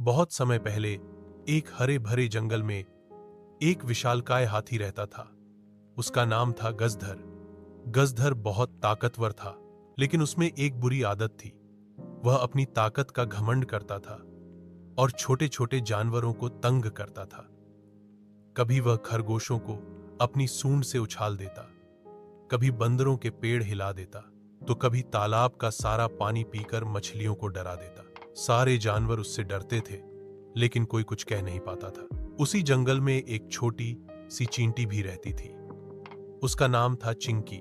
बहुत समय पहले एक हरे भरे जंगल में एक विशालकाय हाथी रहता था। उसका नाम था गजधर। गजधर बहुत ताकतवर था, लेकिन उसमें एक बुरी आदत थी। वह अपनी ताकत का घमंड करता था और छोटे छोटे जानवरों को तंग करता था। कभी वह खरगोशों को अपनी सूंड से उछाल देता, कभी बंदरों के पेड़ हिला देता, तो कभी तालाब का सारा पानी पीकर मछलियों को डरा देता। सारे जानवर उससे डरते थे, लेकिन कोई कुछ कह नहीं पाता था। उसी जंगल में एक छोटी सी चींटी भी रहती थी। उसका नाम था चिंकी।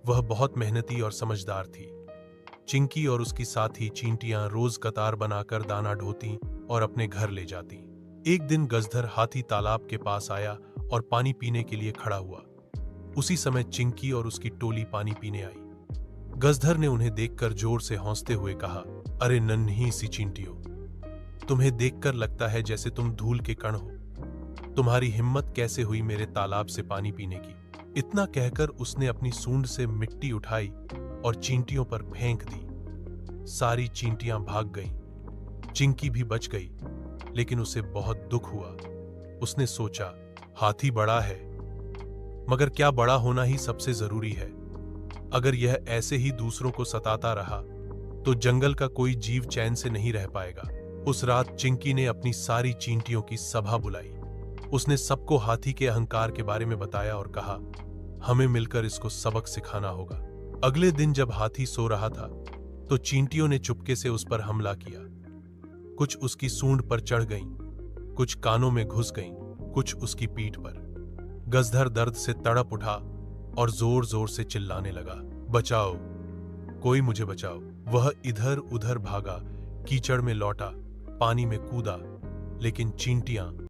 वह बहुत मेहनती और समझदार थी। चिंकी और उसकी साथी चींटियां रोज कतार बनाकर दाना ढोती और अपने घर ले जाती। एक दिन गजधर हाथी तालाब के पास आया और पानी पीने के लिए खड़ा हुआ। उसी समय चिंकी और उसकी टोली पानी पीने आई। गजधर ने उन्हें देखकर जोर से हौंसते हुए कहा, अरे नन्ही सी चींटियों, तुम्हें देखकर लगता है जैसे तुम धूल के कण हो। तुम्हारी हिम्मत कैसे हुई मेरे तालाब से पानी पीने की? इतना कहकर उसने अपनी सूंड से मिट्टी उठाई और चींटियों पर फेंक दी। सारी चींटियां भाग गईं। चिंकी भी बच गई, लेकिन उसे बहुत दुख हुआ। उसने सोचा, हाथी बड़ा है, मगर क्या बड़ा होना ही सबसे जरूरी है? अगर यह ऐसे ही दूसरों को सताता रहा तो जंगल का कोई जीव चैन से नहीं रह पाएगा। उस रात चिंकी ने अपनी सारी चींटियों की सभा बुलाई। उसने सबको हाथी के अहंकार के बारे में बताया और कहा, हमें मिलकर इसको सबक सिखाना होगा। अगले दिन जब हाथी सो रहा था तो चींटियों ने चुपके से उस पर हमला किया। कुछ उसकी सूंड पर चढ़ गईं, कुछ कानों में घुस गईं, कुछ उसकी पीठ पर। गजधर दर्द से तड़प उठा और जोर जोर से चिल्लाने लगा, बचाओ, कोई मुझे बचाओ। वह इधर उधर भागा, कीचड़ में लौटा, पानी में कूदा, लेकिन चींटियां